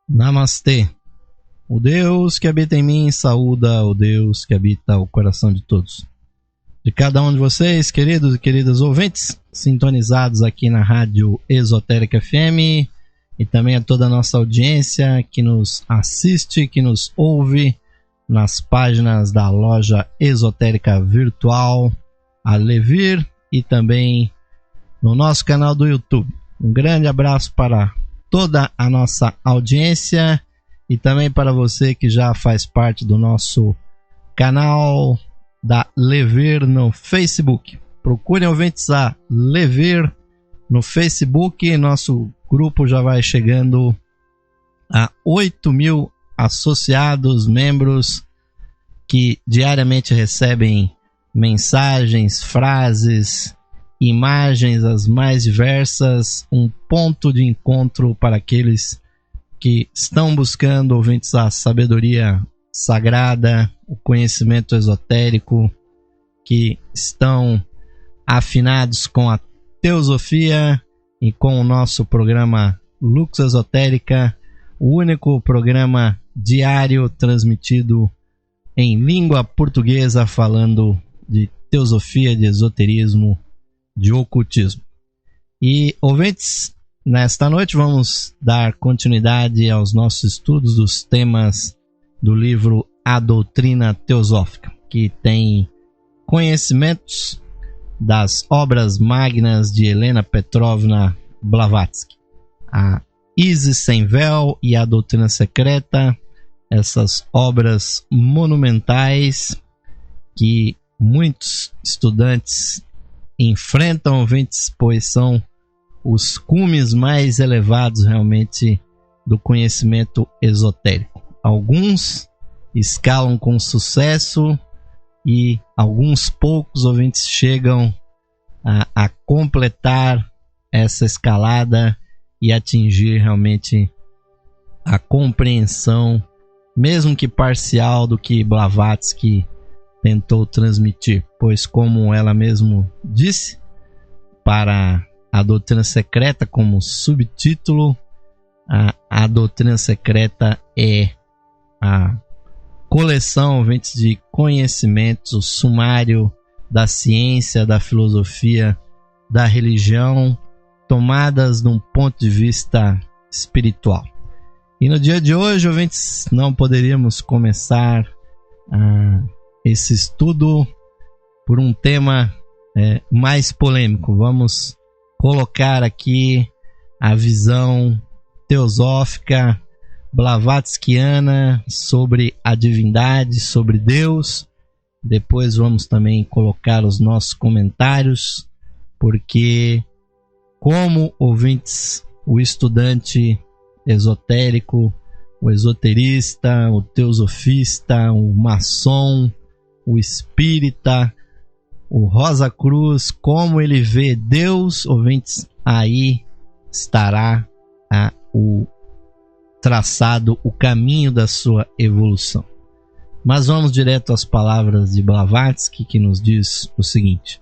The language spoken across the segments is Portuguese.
Namastê. O Deus que habita em mim saúda o Deus que habita o coração de todos. De cada um de vocês, queridos e queridas ouvintes, sintonizados aqui na Rádio Esotérica FM, e também a toda a nossa audiência que nos assiste, que nos ouve nas páginas da loja esotérica virtual, a Levir, e também no nosso canal do YouTube. Um grande abraço para toda a nossa audiência e também para você que já faz parte do nosso canal da Levir no Facebook. Procurem ouvintes a Levir no Facebook. Nosso grupo já vai chegando a 8.000 associados, membros que diariamente recebem mensagens, frases, imagens as mais diversas, um ponto de encontro para aqueles que estão buscando, ouvintes, a sabedoria sagrada, o conhecimento esotérico, que estão afinados com a teosofia e com o nosso programa Lux Esotérica, o único programa diário transmitido em língua portuguesa falando de teosofia, de esoterismo, de ocultismo. E, ouvintes, nesta noite vamos dar continuidade aos nossos estudos dos temas do livro A Doutrina Teosófica, que tem conhecimentos das obras magnas de Helena Petrovna Blavatsky, a Isis Sem Véu e a Doutrina Secreta, essas obras monumentais que muitos estudantes enfrentam, ouvintes, pois são os cumes mais elevados realmente do conhecimento esotérico. Alguns escalam com sucesso e alguns poucos ouvintes chegam a completar essa escalada e atingir realmente a compreensão, mesmo que parcial, do que Blavatsky tentou transmitir, pois, como ela mesmo disse, para a Doutrina Secreta, como subtítulo, a Doutrina Secreta é a coleção, ouvintes, de conhecimentos, o sumário da ciência, da filosofia, da religião, tomadas de um ponto de vista espiritual. E no dia de hoje, ouvintes, não poderíamos começar esse estudo por um tema mais polêmico. Vamos colocar aqui a visão teosófica blavatskiana sobre a divindade, sobre Deus. Depois vamos também colocar os nossos comentários, porque, como ouvintes, o estudante esotérico, o esoterista, o teosofista, o maçom, o espírita, o Rosa Cruz, como ele vê Deus, ouvintes, aí estará o traçado o caminho da sua evolução. Mas vamos direto às palavras de Blavatsky, que nos diz o seguinte: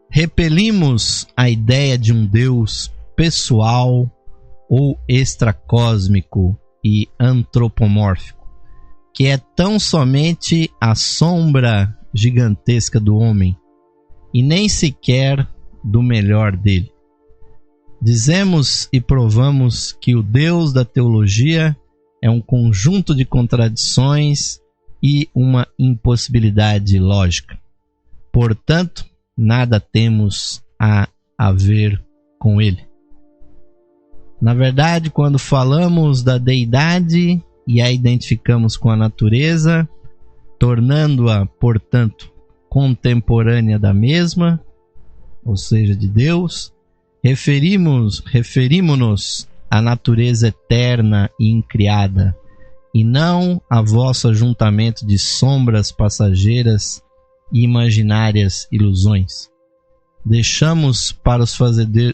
repelimos a ideia de um Deus pessoal ou extracósmico e antropomórfico, que é tão somente a sombra gigantesca do homem e nem sequer do melhor dele. Dizemos e provamos que o Deus da teologia é um conjunto de contradições e uma impossibilidade lógica. Portanto, nada temos a ver com ele. Na verdade, quando falamos da deidade e a identificamos com a natureza, tornando-a, portanto, contemporânea da mesma, ou seja, de Deus, referimos-nos à natureza eterna e incriada, e não a vosso ajuntamento de sombras passageiras e imaginárias ilusões. Deixamos para os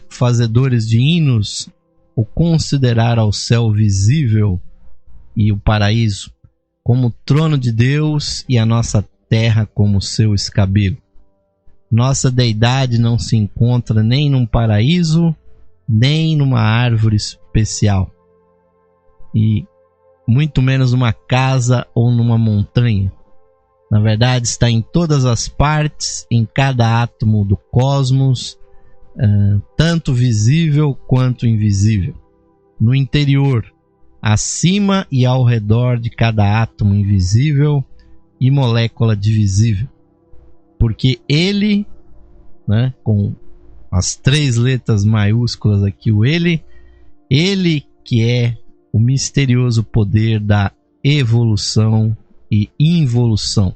fazedores de hinos o considerar ao céu visível e o paraíso como trono de Deus e a nossa terra como seu escabelo. Nossa deidade não se encontra nem num paraíso, nem numa árvore especial. e muito menos numa casa ou numa montanha. Na verdade, está em todas as partes, em cada átomo do cosmos, tanto visível quanto invisível. No interior, acima e ao redor de cada átomo invisível e molécula divisível. Porque ele, né, com as 3 letras maiúsculas aqui, o ele que é o misterioso poder da evolução e involução,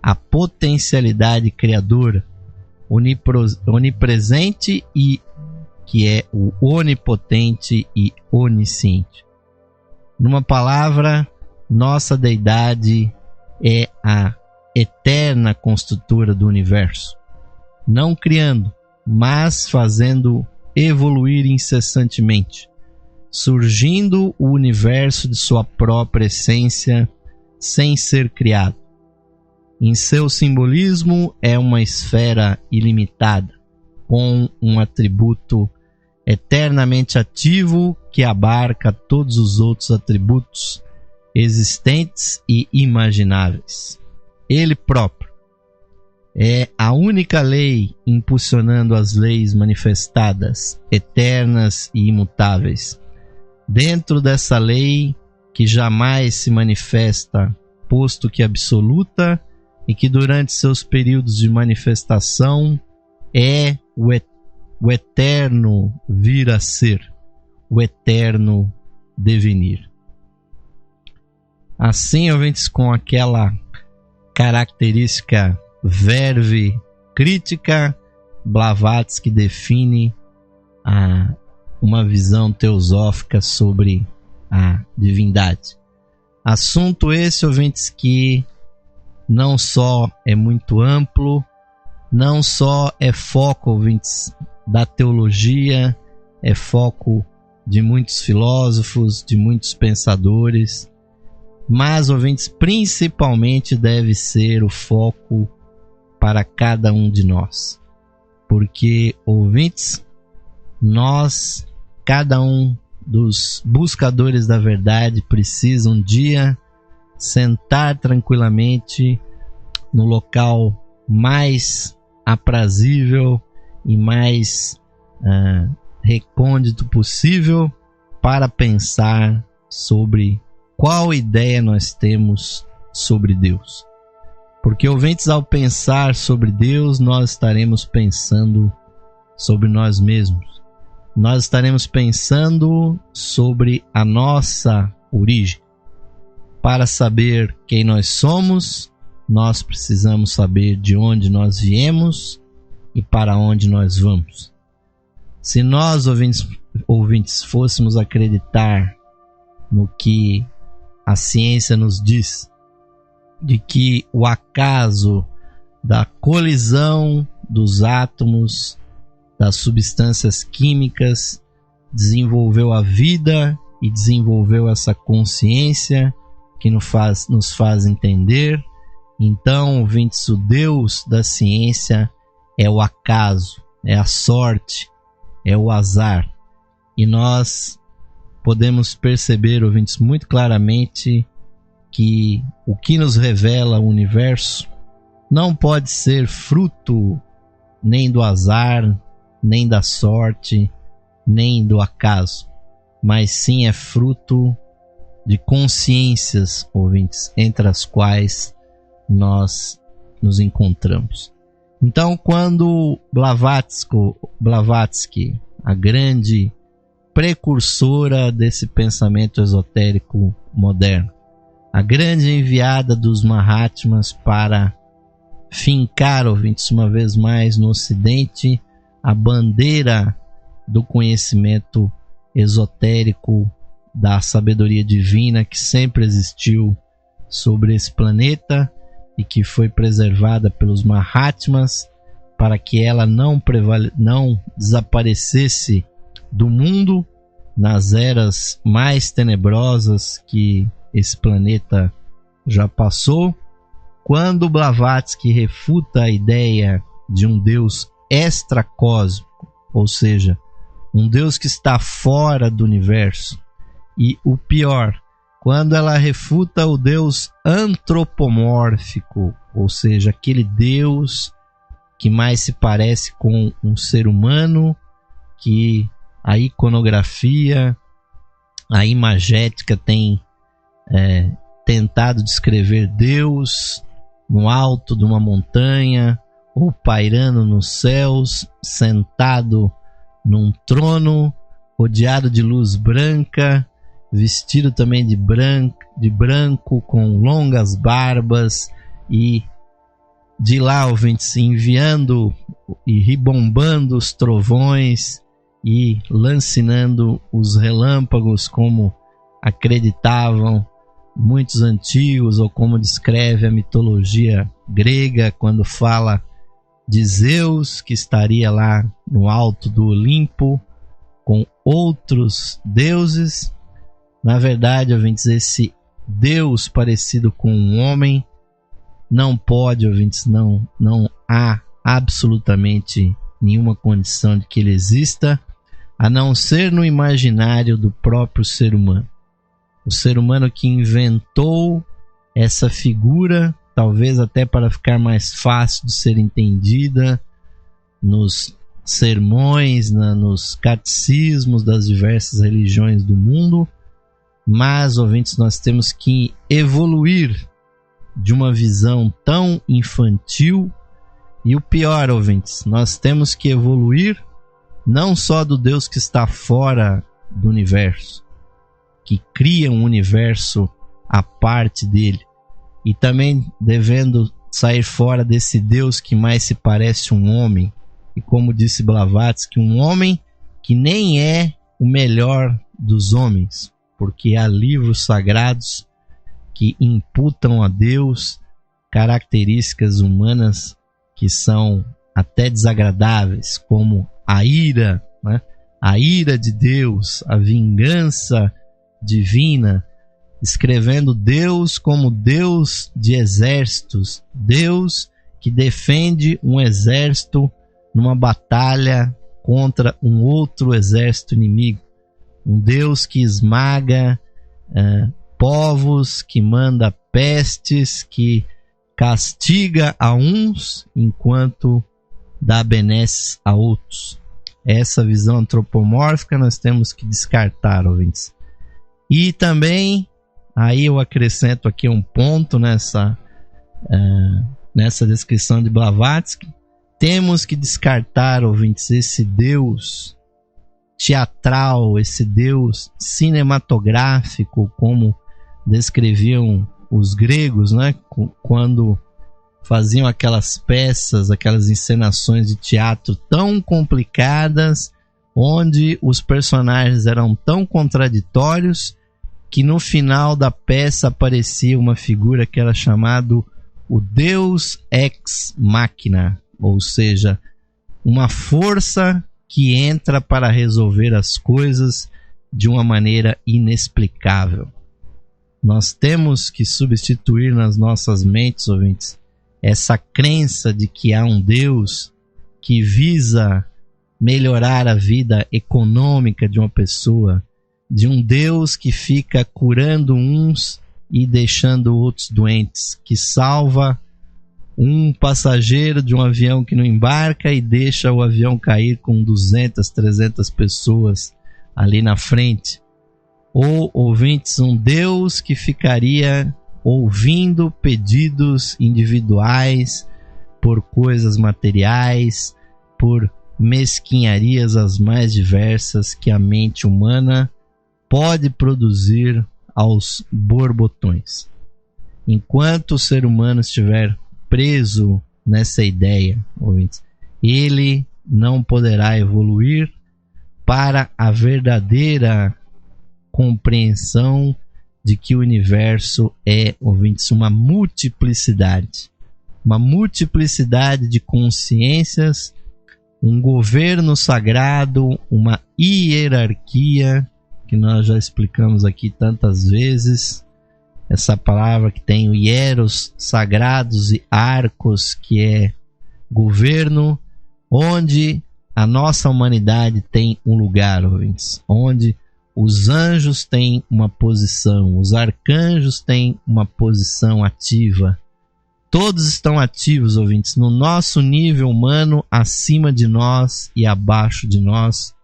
a potencialidade criadora, onipresente e que é o onipotente e onisciente. Numa palavra, nossa deidade é a eterna construtora do universo, não criando, mas fazendo evoluir incessantemente, surgindo o universo de sua própria essência sem ser criado. Em seu simbolismo é uma esfera ilimitada, com um atributo eternamente ativo que abarca todos os outros atributos existentes e imagináveis. Ele próprio é a única lei impulsionando as leis manifestadas, eternas e imutáveis. Dentro dessa lei que jamais se manifesta, posto que absoluta, e que durante seus períodos de manifestação é o eterno vir a ser, o eterno devenir. Assim, ouvintes, com aquela característica verve crítica, Blavatsky define uma visão teosófica sobre a divindade. Assunto esse, ouvintes, que não só é muito amplo, não só é foco, ouvintes, da teologia, é foco de muitos filósofos, de muitos pensadores, mas, ouvintes, principalmente deve ser o foco para cada um de nós. Porque, ouvintes, nós, cada um dos buscadores da verdade, precisa um dia sentar tranquilamente no local mais aprazível e mais recôndito possível para pensar sobre qual ideia nós temos sobre Deus. Porque, ouvintes, ao pensar sobre Deus, nós estaremos pensando sobre nós mesmos. Nós estaremos pensando sobre a nossa origem. Para saber quem nós somos, nós precisamos saber de onde nós viemos e para onde nós vamos. Se nós, ouvintes, fôssemos acreditar no que a ciência nos diz, de que o acaso da colisão dos átomos, das substâncias químicas, desenvolveu a vida e desenvolveu essa consciência que nos faz entender. Então, ouvintes, o Deus da ciência é o acaso, é a sorte, é o azar. E nós podemos perceber, ouvintes, muito claramente que o que nos revela o universo não pode ser fruto nem do azar, nem da sorte, nem do acaso, mas sim é fruto de consciências, ouvintes, entre as quais nós nos encontramos. Então, quando Blavatsky, a grande precursora desse pensamento esotérico moderno, a grande enviada dos Mahatmas para fincar, ouvintes, uma vez mais no Ocidente, a bandeira do conhecimento esotérico, da sabedoria divina que sempre existiu sobre esse planeta e que foi preservada pelos Mahatmas para que ela não desaparecesse do mundo nas eras mais tenebrosas que esse planeta já passou. Quando Blavatsky refuta a ideia de um Deus extracósmico, ou seja, um Deus que está fora do universo, E o pior, quando ela refuta o Deus antropomórfico, ou seja, aquele Deus que mais se parece com um ser humano, que a iconografia, a imagética tem tentado descrever Deus no alto de uma montanha, ou pairando nos céus, sentado num trono, rodeado de luz branca, vestido também de branco, com longas barbas, e de lá, ouvintes, enviando e ribombando os trovões e lancinando os relâmpagos, como acreditavam muitos antigos, ou como descreve a mitologia grega quando fala de Zeus, que estaria lá no alto do Olimpo com outros deuses. Na verdade, ouvintes, esse Deus parecido com um homem não pode, ouvintes, não há absolutamente nenhuma condição de que ele exista, a não ser no imaginário do próprio ser humano. O ser humano que inventou essa figura, talvez até para ficar mais fácil de ser entendida nos sermões, nos catecismos das diversas religiões do mundo. Mas, ouvintes, nós temos que evoluir de uma visão tão infantil. E o pior, ouvintes, nós temos que evoluir não só do Deus que está fora do universo, que cria um universo à parte dele, e também devendo sair fora desse Deus que mais se parece um homem, e como disse Blavatsky, um homem que nem é o melhor dos homens, porque há livros sagrados que imputam a Deus características humanas que são até desagradáveis, como a ira, né? A ira de Deus, a vingança divina, descrevendo Deus como Deus de exércitos, Deus que defende um exército numa batalha contra um outro exército inimigo, um Deus que esmaga povos, que manda pestes, que castiga a uns enquanto dá benesses a outros. Essa visão antropomórfica nós temos que descartar, ouvintes. E também, aí eu acrescento aqui um ponto nessa descrição de Blavatsky, temos que descartar, ouvintes, esse Deus teatral, esse Deus cinematográfico, como descreviam os gregos, né? Quando faziam aquelas peças, aquelas encenações de teatro tão complicadas, onde os personagens eram tão contraditórios, que no final da peça aparecia uma figura que era chamado o Deus Ex Machina, ou seja, uma força que entra para resolver as coisas de uma maneira inexplicável. Nós temos que substituir nas nossas mentes, ouvintes, essa crença de que há um Deus que visa melhorar a vida econômica de uma pessoa, de um Deus que fica curando uns e deixando outros doentes, que salva um passageiro de um avião que não embarca e deixa o avião cair com 200, 300 pessoas ali na frente. Ou, ouvintes, um Deus que ficaria ouvindo pedidos individuais por coisas materiais, por mesquinharias as mais diversas que a mente humana pode produzir aos borbotões. Enquanto o ser humano estiver preso nessa ideia, ouvintes, ele não poderá evoluir para a verdadeira compreensão de que o universo é, ouvintes, uma multiplicidade de consciências, um governo sagrado, uma hierarquia, que nós já explicamos aqui tantas vezes, essa palavra que tem o hieros, sagrados, e arcos, que é governo, onde a nossa humanidade tem um lugar, ouvintes, onde Os anjos têm uma posição, os arcanjos têm uma posição ativa. Todos estão ativos, ouvintes, no nosso nível humano, acima de nós e abaixo de nós.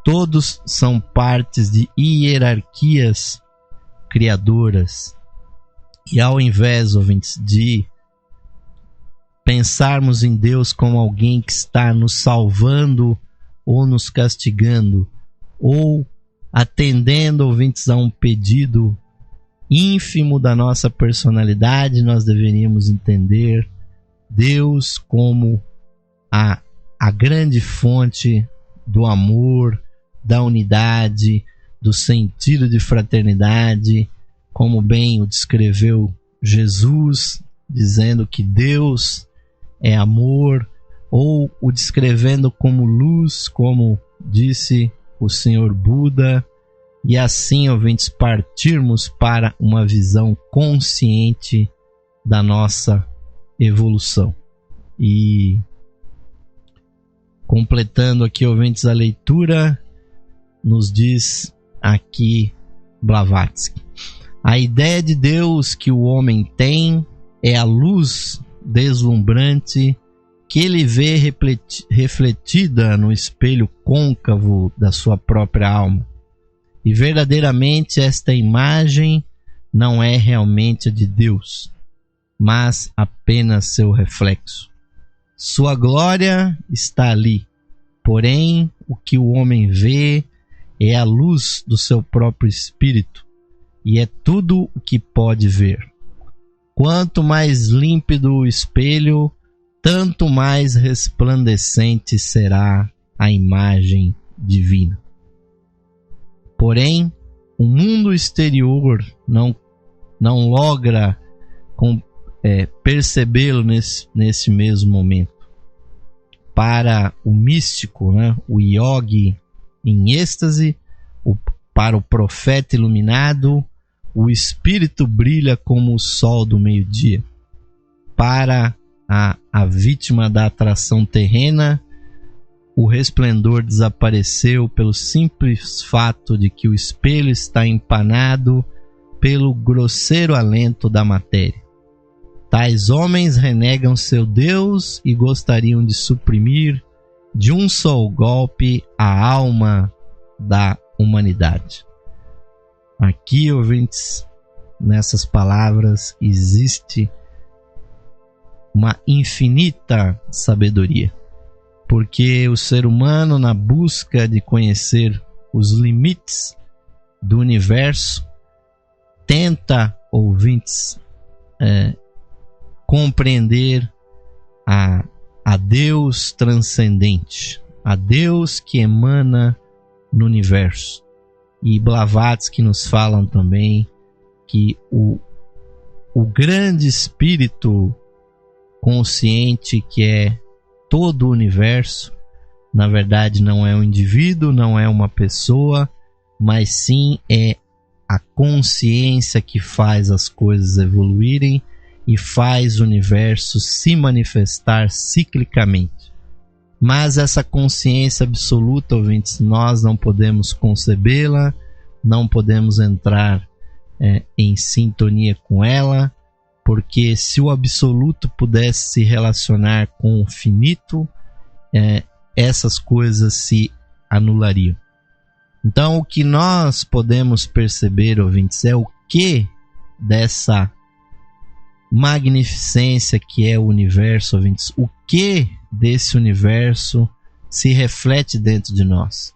Todos são partes de hierarquias criadoras. E ao invés, ouvintes, de pensarmos em Deus como alguém que está nos salvando ou nos castigando, ou atendendo, ouvintes, a um pedido ínfimo da nossa personalidade, nós deveríamos entender Deus como a grande fonte do amor, da unidade, do sentido de fraternidade, como bem o descreveu Jesus, dizendo que Deus é amor, ou o descrevendo como luz, como disse o Senhor Buda, e assim, ouvintes, partirmos para uma visão consciente da nossa evolução. E completando aqui, ouvintes, a leitura, nos diz aqui Blavatsky: a ideia de Deus que o homem tem é a luz deslumbrante que ele vê refletida no espelho côncavo da sua própria alma. E verdadeiramente esta imagem não é realmente a de Deus, mas apenas seu reflexo. Sua glória está ali, porém o que o homem vê é a luz do seu próprio espírito, e é tudo o que pode ver. Quanto mais límpido o espelho, tanto mais resplandecente será a imagem divina. Porém, o mundo exterior não logra percebê-lo nesse mesmo momento. Para o místico, o yogi em êxtase, para o profeta iluminado, o espírito brilha como o sol do meio-dia. Para a vítima da atração terrena, o resplendor desapareceu pelo simples fato de que o espelho está empanado pelo grosseiro alento da matéria. Tais homens renegam seu Deus e gostariam de suprimir de um só golpe a alma da humanidade. Aqui, ouvintes, nessas palavras existe uma infinita sabedoria. Porque o ser humano, na busca de conhecer os limites do universo, tenta, ouvintes, compreender a Deus transcendente, a Deus que emana no universo. E Blavatsky nos falam também que o grande espírito consciente que é todo o universo, na verdade não é um indivíduo, não é uma pessoa, mas sim é a consciência que faz as coisas evoluírem e faz o universo se manifestar ciclicamente. Mas essa consciência absoluta, ouvintes, nós não podemos concebê-la, não podemos entrar em sintonia com ela, porque se o absoluto pudesse se relacionar com o finito, essas coisas se anulariam. Então, o que nós podemos perceber, ouvintes, é o que dessa magnificência que é o universo, ouvintes, o que desse universo se reflete dentro de nós.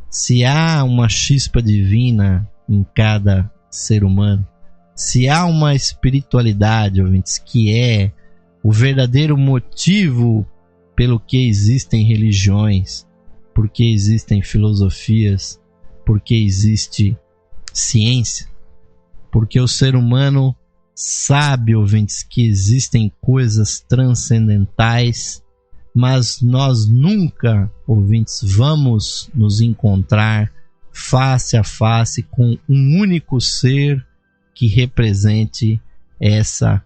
Se há uma chispa divina em cada ser humano, se há uma espiritualidade, ouvintes, que é o verdadeiro motivo pelo que existem religiões, porque existem filosofias, porque existe ciência, porque o ser humano sabe, ouvintes, que existem coisas transcendentais, mas nós nunca, ouvintes, vamos nos encontrar face a face com um único ser que represente essa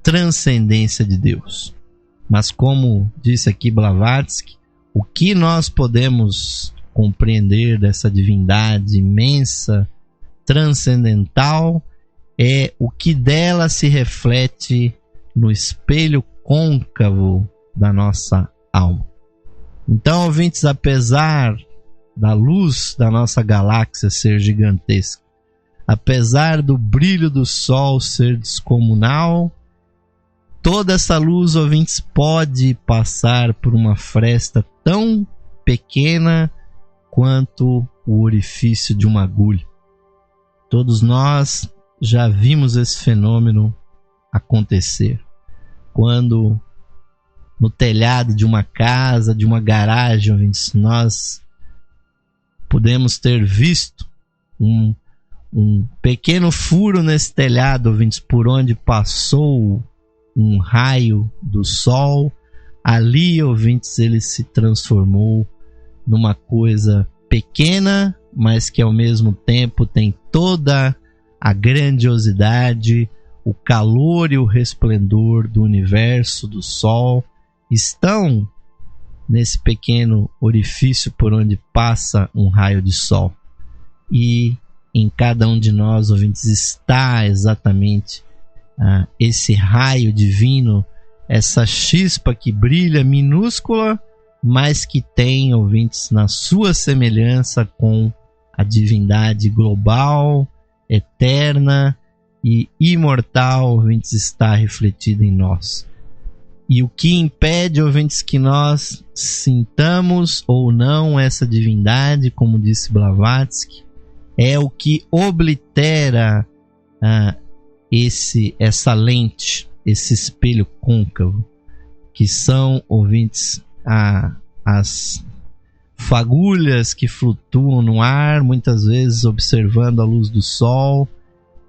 transcendência de Deus. Mas como disse aqui Blavatsky, o que nós podemos compreender dessa divindade imensa, transcendental, é o que dela se reflete no espelho côncavo da nossa alma. Então, ouvintes, apesar da luz da nossa galáxia ser gigantesca, apesar do brilho do Sol ser descomunal, toda essa luz, ouvintes, pode passar por uma fresta tão pequena quanto o orifício de uma agulha. Todos nós já vimos esse fenômeno acontecer. Quando no telhado de uma casa, de uma garagem, ouvintes, nós podemos ter visto um pequeno furo nesse telhado, ouvintes, por onde passou um raio do sol. Ali, ouvintes, ele se transformou numa coisa pequena, mas que ao mesmo tempo tem toda a grandiosidade, o calor e o resplendor do universo, do sol, estão nesse pequeno orifício por onde passa um raio de sol. E em cada um de nós, ouvintes, está exatamente esse raio divino, essa chispa que brilha, minúscula, mas que tem, ouvintes, na sua semelhança com a divindade global, eterna e imortal, ouvintes, está refletida em nós. E o que impede, ouvintes, que nós sintamos ou não essa divindade, como disse Blavatsky, é o que oblitera essa lente, esse espelho côncavo, que são, ouvintes, as fagulhas que flutuam no ar, muitas vezes observando a luz do sol.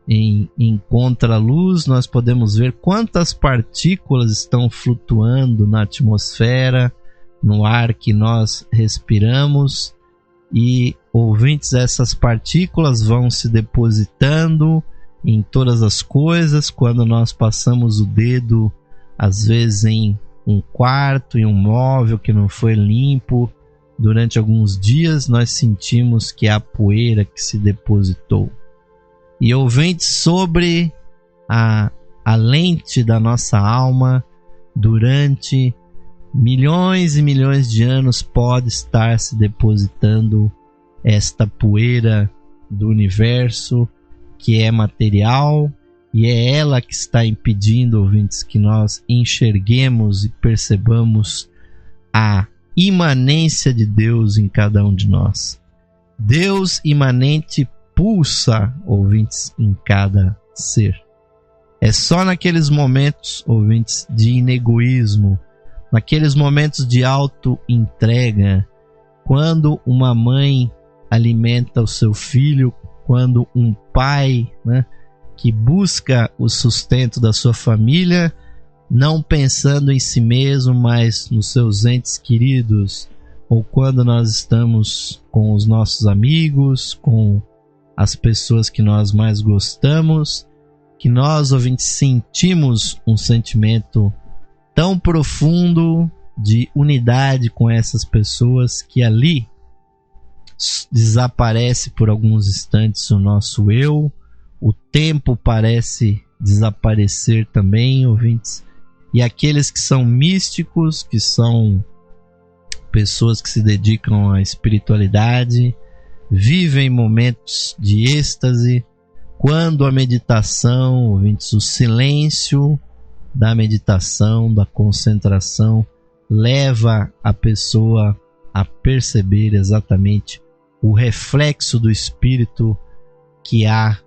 Em contraluz, nós podemos ver quantas partículas estão flutuando na atmosfera, no ar que nós respiramos. E, ouvintes, essas partículas vão se depositando em todas as coisas. Quando nós passamos o dedo, às vezes em um quarto, em um móvel que não foi limpo, durante alguns dias nós sentimos que é a poeira que se depositou. E, ouvintes, sobre a lente da nossa alma, durante milhões e milhões de anos pode estar se depositando esta poeira do universo, que é material, e é ela que está impedindo, ouvintes, que nós enxerguemos e percebamos a imanência de Deus em cada um de nós. Deus imanente pulsa, ouvintes, em cada ser. É só naqueles momentos, ouvintes, de inegoísmo, naqueles momentos de auto-entrega, quando uma mãe alimenta o seu filho, quando um pai, que busca o sustento da sua família, não pensando em si mesmo, mas nos seus entes queridos, ou quando nós estamos com os nossos amigos, com as pessoas que nós mais gostamos, que nós, ouvintes, sentimos um sentimento tão profundo de unidade com essas pessoas, que ali desaparece por alguns instantes o nosso eu, o tempo parece desaparecer também, ouvintes, e aqueles que são místicos, que são pessoas que se dedicam à espiritualidade, vivem momentos de êxtase, quando a meditação, ouvintes, o silêncio da meditação, da concentração, leva a pessoa a perceber exatamente o reflexo do Espírito que há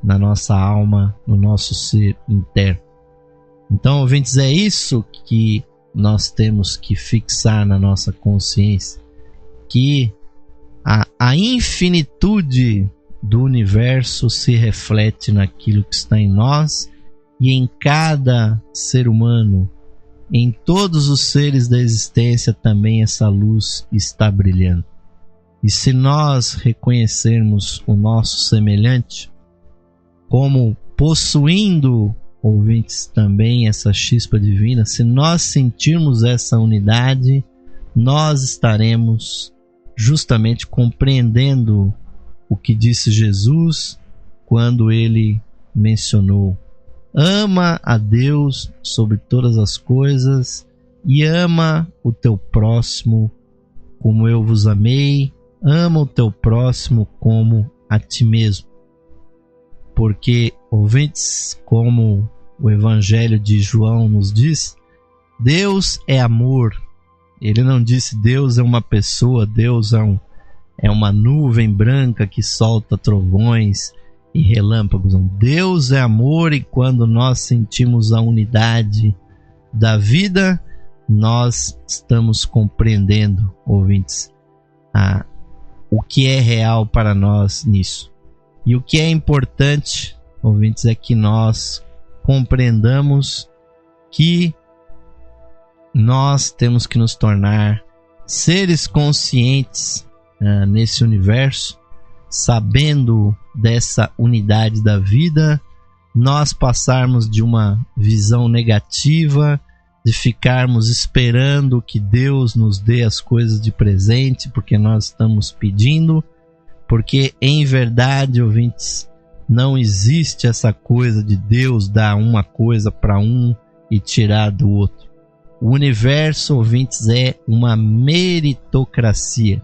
na nossa alma, no nosso ser interno. Então, ouvintes, é isso que nós temos que fixar na nossa consciência, que a infinitude do universo se reflete naquilo que está em nós e em cada ser humano. Em todos os seres da existência também essa luz está brilhando. E se nós reconhecermos o nosso semelhante como possuindo, ouvintes, também essa chispa divina, se nós sentirmos essa unidade, nós estaremos justamente compreendendo o que disse Jesus quando ele mencionou: ama a Deus sobre todas as coisas e ama o teu próximo como eu vos amei, ama o teu próximo como a ti mesmo. Porque, ouvintes, como o Evangelho de João nos diz, Deus é amor. Ele não disse Deus é uma pessoa, Deus é uma nuvem branca que solta trovões e relâmpagos. Deus é amor, e quando nós sentimos a unidade da vida, nós estamos compreendendo, ouvintes, o que é real para nós nisso. E o que é importante, ouvintes, é que nós compreendamos que nós temos que nos tornar seres conscientes nesse universo, sabendo dessa unidade da vida, nós passarmos de uma visão negativa, de ficarmos esperando que Deus nos dê as coisas de presente, porque nós estamos pedindo, porque em verdade, ouvintes, não existe essa coisa de Deus dar uma coisa para um e tirar do outro. O universo, ouvintes, é uma meritocracia.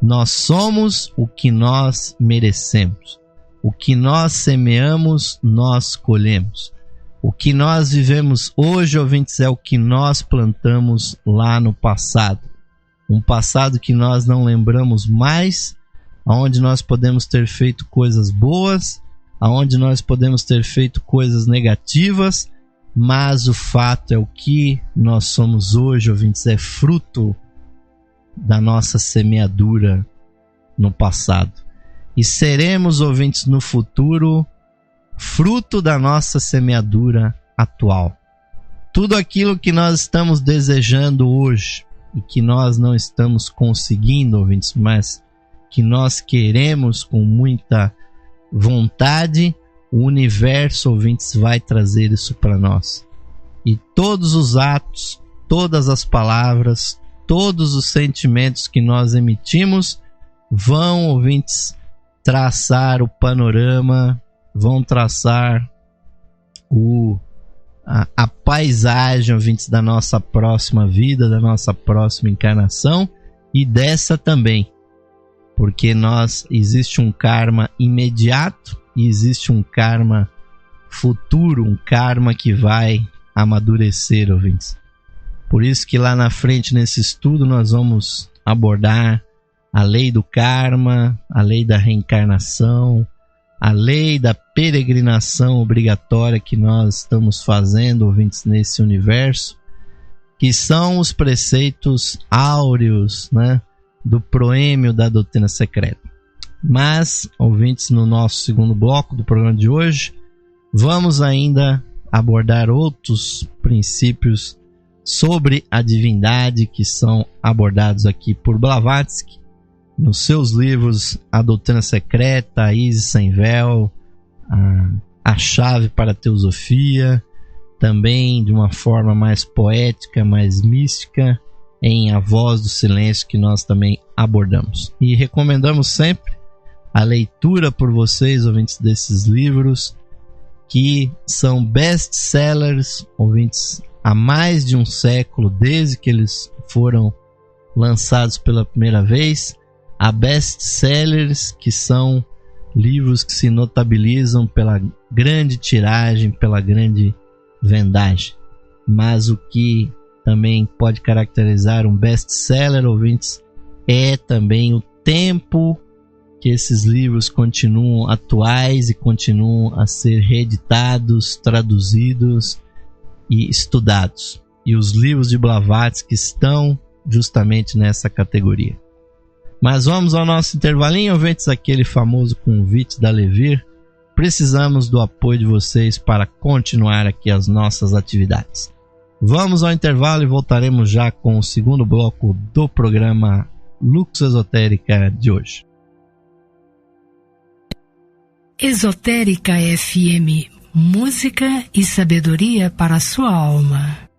Nós somos o que nós merecemos. O que nós semeamos, nós colhemos. O que nós vivemos hoje, ouvintes, é o que nós plantamos lá no passado. Um passado que nós não lembramos mais, onde nós podemos ter feito coisas boas, onde nós podemos ter feito coisas negativas, mas o fato é o que nós somos hoje, ouvintes, é fruto da nossa semeadura no passado. E seremos, ouvintes, no futuro, fruto da nossa semeadura atual. Tudo aquilo que nós estamos desejando hoje e que nós não estamos conseguindo, ouvintes, mas que nós queremos com muita vontade, o universo, ouvintes, vai trazer isso para nós. E todos os atos, todas as palavras, todos os sentimentos que nós emitimos vão, ouvintes, traçar o panorama, vão traçar a paisagem, ouvintes, da nossa próxima vida, da nossa próxima encarnação e dessa também. Porque existe um karma imediato e existe um karma futuro, um karma que vai amadurecer, ouvintes. Por isso que lá na frente, nesse estudo, nós vamos abordar a lei do karma, a lei da reencarnação, a lei da peregrinação obrigatória que nós estamos fazendo, ouvintes, nesse universo, que são os preceitos áureos, né, do proêmio da doutrina secreta. Mas, ouvintes, no nosso segundo bloco do programa de hoje, vamos ainda abordar outros princípios sobre a divindade que são abordados aqui por Blavatsky nos seus livros A Doutrina Secreta, A Isis Sem Véu, a Chave para a Teosofia, também de uma forma mais poética, mais mística, em A Voz do Silêncio, que nós também abordamos. E recomendamos sempre a leitura por vocês, ouvintes, desses livros, que são best-sellers, ouvintes, há mais de um século, desde que eles foram lançados pela primeira vez, há best-sellers que são livros que se notabilizam pela grande tiragem, pela grande vendagem. Mas o que também pode caracterizar um best-seller, ouvintes, é também o tempo que esses livros continuam atuais e continuam a ser reeditados, traduzidos e estudados. E os livros de Blavatsky estão justamente nessa categoria. Mas vamos ao nosso intervalinho, ouvintes, aquele famoso convite da Levir. Precisamos do apoio de vocês para continuar aqui as nossas atividades. Vamos ao intervalo e voltaremos já com o segundo bloco do programa Lux Esotérica de hoje. Esotérica FM, música e sabedoria para a sua alma.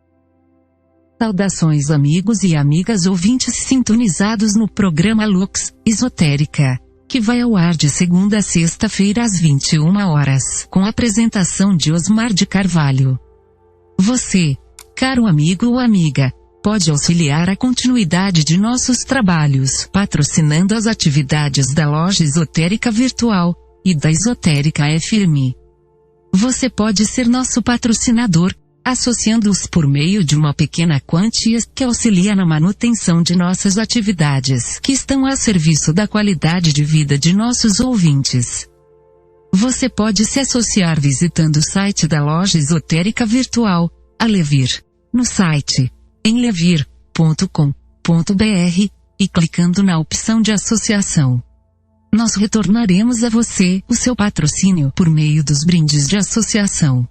Saudações amigos e amigas ouvintes sintonizados no programa Lux Esotérica, que vai ao ar de segunda a sexta-feira às 21 horas, com a apresentação de Osmar de Carvalho. Você, caro amigo ou amiga, pode auxiliar a continuidade de nossos trabalhos, patrocinando as atividades da Loja Esotérica Virtual e da Esotérica FM. Você pode ser nosso patrocinador, associando-os por meio de uma pequena quantia que auxilia na manutenção de nossas atividades, que estão a serviço da qualidade de vida de nossos ouvintes. Você pode se associar visitando o site da Loja Esotérica Virtual, a Levir, no site enlevir.com.br, e clicando na opção de associação. Nós retornaremos a você o seu patrocínio por meio dos brindes de associação.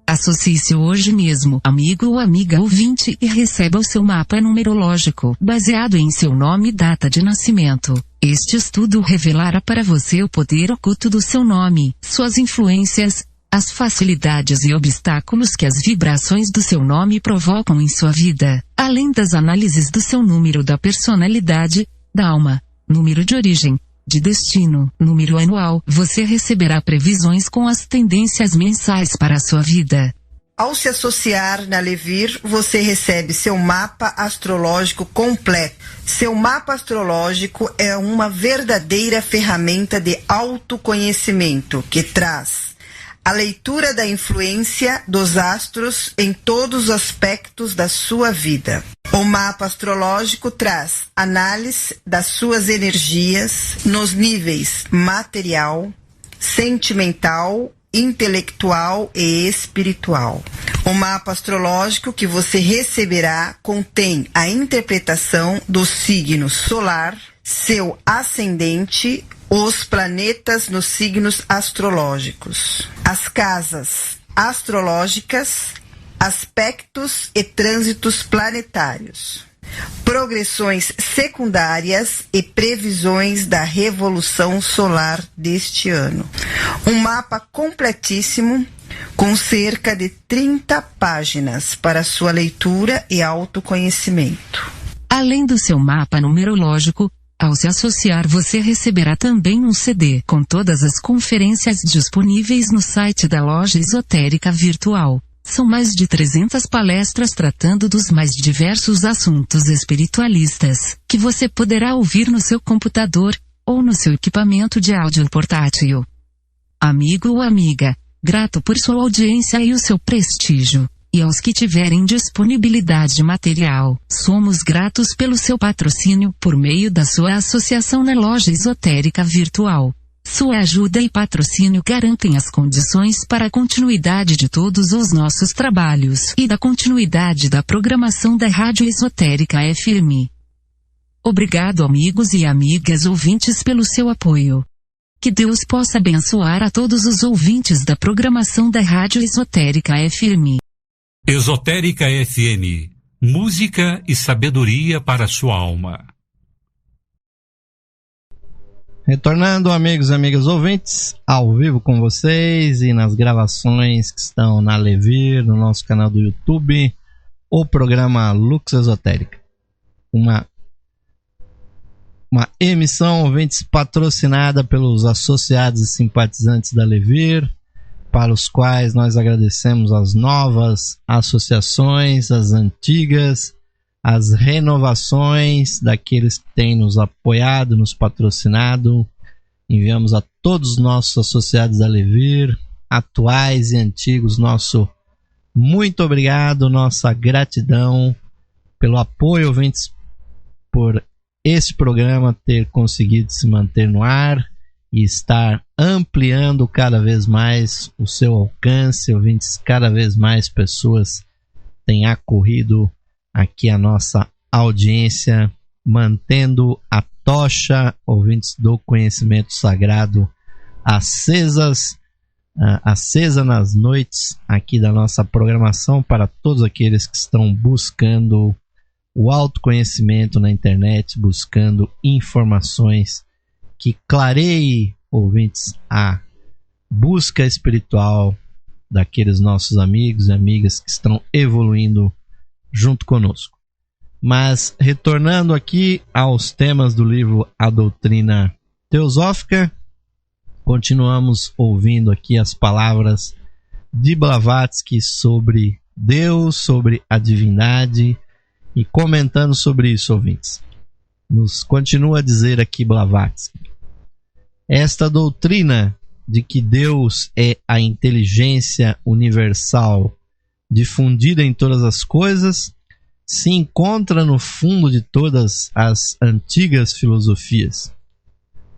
Associe-se hoje mesmo, amigo ou amiga ouvinte, e receba o seu mapa numerológico, baseado em seu nome e data de nascimento. Este estudo revelará para você o poder oculto do seu nome, suas influências, as facilidades e obstáculos que as vibrações do seu nome provocam em sua vida, além das análises do seu número da personalidade, da alma, número de origem, de destino, número anual. Você receberá previsões com as tendências mensais para a sua vida. Ao se associar na Levir, você recebe seu mapa astrológico completo. Seu mapa astrológico é uma verdadeira ferramenta de autoconhecimento que traz a leitura da influência dos astros em todos os aspectos da sua vida. O mapa astrológico traz análise das suas energias nos níveis material, sentimental, intelectual e espiritual. O mapa astrológico que você receberá contém a interpretação do signo solar, seu ascendente, os planetas nos signos astrológicos, as casas astrológicas, aspectos e trânsitos planetários, progressões secundárias e previsões da revolução solar deste ano. Um mapa completíssimo com cerca de 30 páginas para sua leitura e autoconhecimento. Além do seu mapa numerológico, ao se associar você receberá também um CD com todas as conferências disponíveis no site da Loja Esotérica Virtual. São mais de 300 palestras tratando dos mais diversos assuntos espiritualistas, que você poderá ouvir no seu computador, ou no seu equipamento de áudio portátil. Amigo ou amiga, grato por sua audiência e o seu prestígio. E aos que tiverem disponibilidade material, somos gratos pelo seu patrocínio por meio da sua associação na Loja Esotérica Virtual. Sua ajuda e patrocínio garantem as condições para a continuidade de todos os nossos trabalhos e da continuidade da programação da Rádio Esotérica FM. Obrigado amigos e amigas ouvintes pelo seu apoio. Que Deus possa abençoar a todos os ouvintes da programação da Rádio Esotérica FM. Esotérica FM, música e sabedoria para a sua alma. Retornando, amigos e amigas ouvintes, ao vivo com vocês e nas gravações que estão na Levir, no nosso canal do YouTube, o programa Lux Esotérica. Uma emissão, ouvintes, patrocinada pelos associados e simpatizantes da Levir, para os quais nós agradecemos as novas associações, as antigas, as renovações daqueles que têm nos apoiado, nos patrocinado. Enviamos a todos os nossos associados da Levir, atuais e antigos, nosso muito obrigado, nossa gratidão pelo apoio, ouvintes, por esse programa ter conseguido se manter no ar e estar ampliando cada vez mais o seu alcance, ouvintes, cada vez mais pessoas têm acorrido aqui a nossa audiência, mantendo a tocha, ouvintes, do conhecimento sagrado acesa nas noites aqui da nossa programação para todos aqueles que estão buscando o autoconhecimento na internet, buscando informações que clareie, ouvintes, a busca espiritual daqueles nossos amigos e amigas que estão evoluindo junto conosco. Mas retornando aqui aos temas do livro A Doutrina Teosófica, continuamos ouvindo aqui as palavras de Blavatsky sobre Deus, sobre a divindade, e comentando sobre isso, ouvintes. Nos continua a dizer aqui Blavatsky: esta doutrina de que Deus é a inteligência universal difundida em todas as coisas se encontra no fundo de todas as antigas filosofias.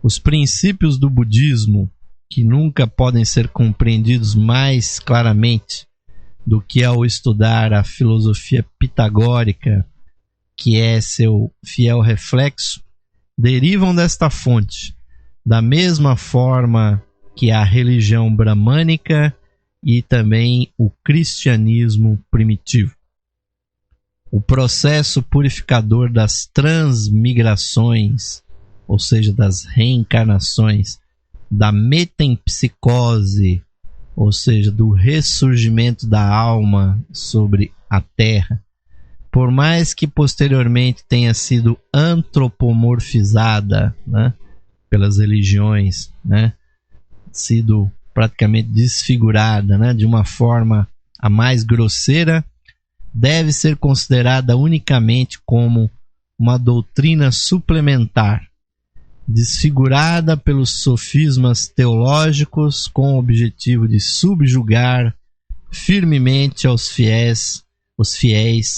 Os princípios do budismo, que nunca podem ser compreendidos mais claramente do que ao estudar a filosofia pitagórica, que é seu fiel reflexo, derivam desta fonte, da mesma forma que a religião bramânica e também o cristianismo primitivo. O processo purificador das transmigrações, ou seja, das reencarnações, da metempsicose, ou seja, do ressurgimento da alma sobre a Terra, por mais que posteriormente tenha sido antropomorfizada, né, pelas religiões, né, sido praticamente desfigurada, né, de uma forma a mais grosseira, deve ser considerada unicamente como uma doutrina suplementar, desfigurada pelos sofismas teológicos com o objetivo de subjugar firmemente os fiéis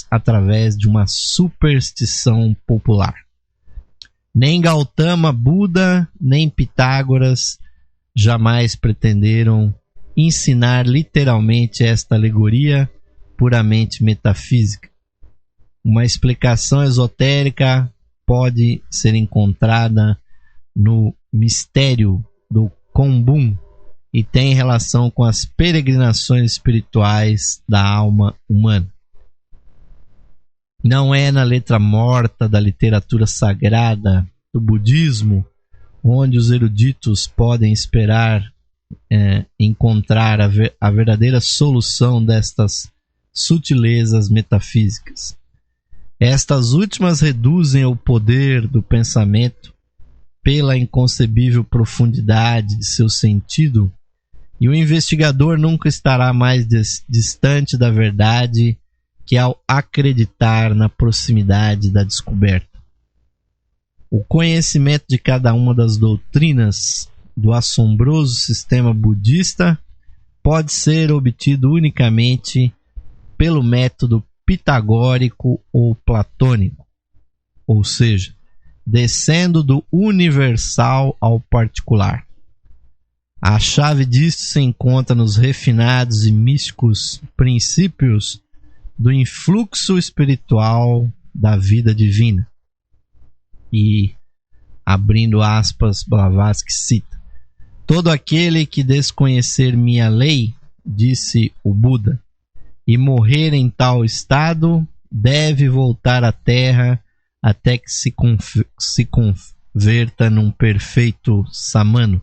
através de uma superstição popular. Nem Gautama, Buda, nem Pitágoras jamais pretenderam ensinar literalmente esta alegoria puramente metafísica. Uma explicação esotérica pode ser encontrada no mistério do Kombun e tem relação com as peregrinações espirituais da alma humana. Não é na letra morta da literatura sagrada do budismo onde os eruditos podem esperar encontrar a verdadeira solução destas sutilezas metafísicas. Estas últimas reduzem o poder do pensamento pela inconcebível profundidade de seu sentido, e o investigador nunca estará mais distante da verdade que ao acreditar na proximidade da descoberta. O conhecimento de cada uma das doutrinas do assombroso sistema budista pode ser obtido unicamente pelo método pitagórico ou platônico, ou seja, descendo do universal ao particular. A chave disto se encontra nos refinados e místicos princípios do influxo espiritual da vida divina. E, abrindo aspas, Blavatsky cita: todo aquele que desconhecer minha lei, disse o Buda, e morrer em tal estado, deve voltar à terra até que se converta num perfeito samano.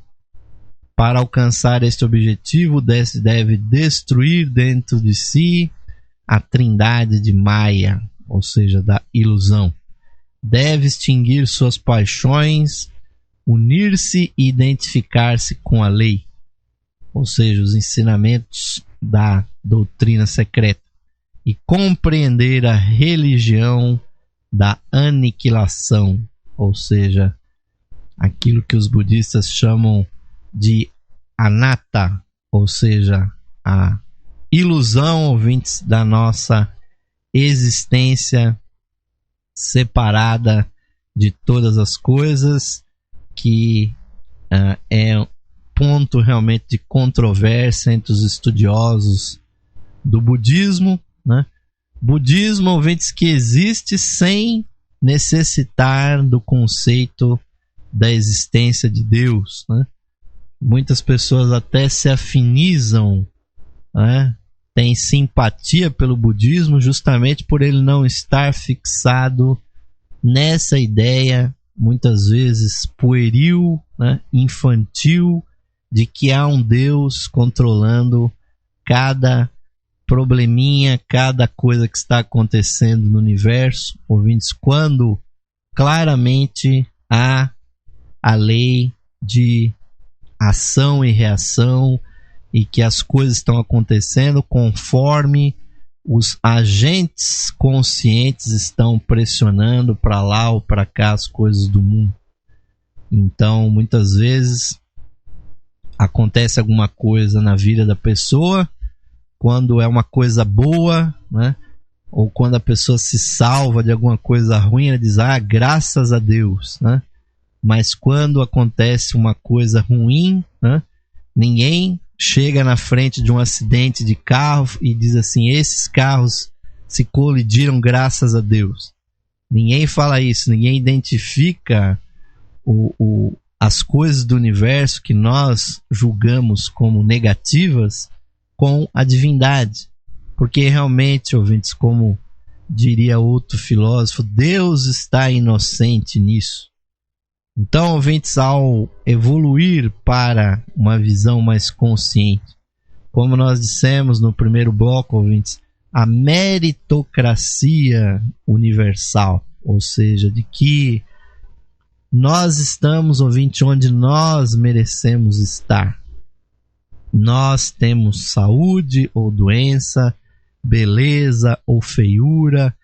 Para alcançar este objetivo, deve destruir dentro de si a trindade de Maya, ou seja, da ilusão. Deve extinguir suas paixões, unir-se e identificar-se com a lei, ou seja, os ensinamentos da doutrina secreta, e compreender a religião da aniquilação, ou seja, aquilo que os budistas chamam de anatta, ou seja, a ilusão, ouvintes, da nossa existência separada de todas as coisas, que é ponto realmente de controvérsia entre os estudiosos do budismo, né? Budismo, ouvintes, que existe sem necessitar do conceito da existência de Deus, né? Muitas pessoas até se afinizam, né? Têm simpatia pelo budismo justamente por ele não estar fixado nessa ideia, muitas vezes pueril, né? Infantil, de que há um Deus controlando cada probleminha, cada coisa que está acontecendo no universo, ouvintes, quando claramente há a lei de ação e reação e que as coisas estão acontecendo conforme os agentes conscientes estão pressionando para lá ou para cá as coisas do mundo. Então, muitas vezes acontece alguma coisa na vida da pessoa, quando é uma coisa boa, né? Ou quando a pessoa se salva de alguma coisa ruim, ela diz, graças a Deus, né? Mas quando acontece uma coisa ruim, né? Ninguém chega na frente de um acidente de carro e diz assim, esses carros se colidiram graças a Deus. Ninguém fala isso, ninguém identifica as coisas do universo que nós julgamos como negativas com a divindade. Porque realmente, ouvintes, como diria outro filósofo, Deus está inocente nisso. Então, ouvintes, ao evoluir para uma visão mais consciente, como nós dissemos no primeiro bloco, ouvintes, a meritocracia universal, ou seja, de que nós estamos, ouvinte, onde nós merecemos estar. Nós temos saúde ou doença, beleza ou feiura,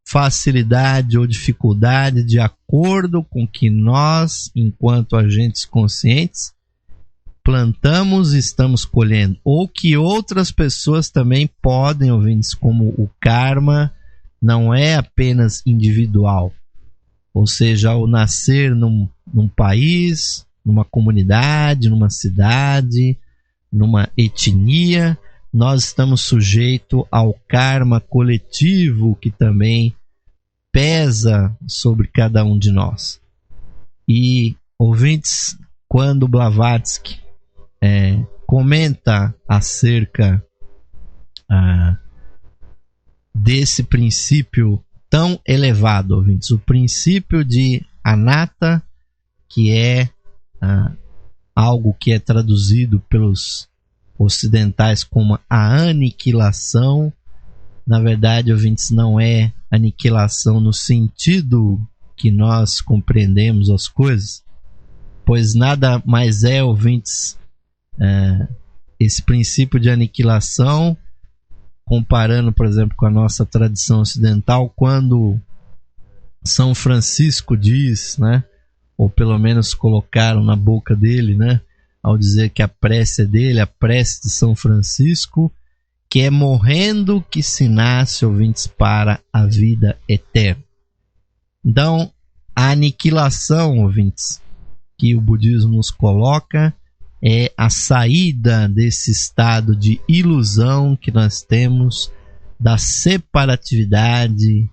facilidade ou dificuldade, de acordo com que nós, enquanto agentes conscientes, plantamos e estamos colhendo. Ou que outras pessoas também podem, ouvintes, como o karma não é apenas individual. Ou seja, ao nascer num país, numa comunidade, numa cidade, numa etnia, nós estamos sujeitos ao karma coletivo que também pesa sobre cada um de nós. E, ouvintes, quando Blavatsky comenta acerca desse princípio tão elevado, ouvintes, o princípio de anatta, que é algo que é traduzido pelos ocidentais como a aniquilação. Na verdade, ouvintes, não é aniquilação no sentido que nós compreendemos as coisas, pois nada mais é, ouvintes, esse princípio de aniquilação, comparando, por exemplo, com a nossa tradição ocidental, quando São Francisco diz, né, ou pelo menos colocaram na boca dele, né, ao dizer que a prece é dele, a prece de São Francisco, que é morrendo que se nasce, ouvintes, para a vida eterna. Então, a aniquilação, ouvintes, que o budismo nos coloca, é a saída desse estado de ilusão que nós temos, da separatividade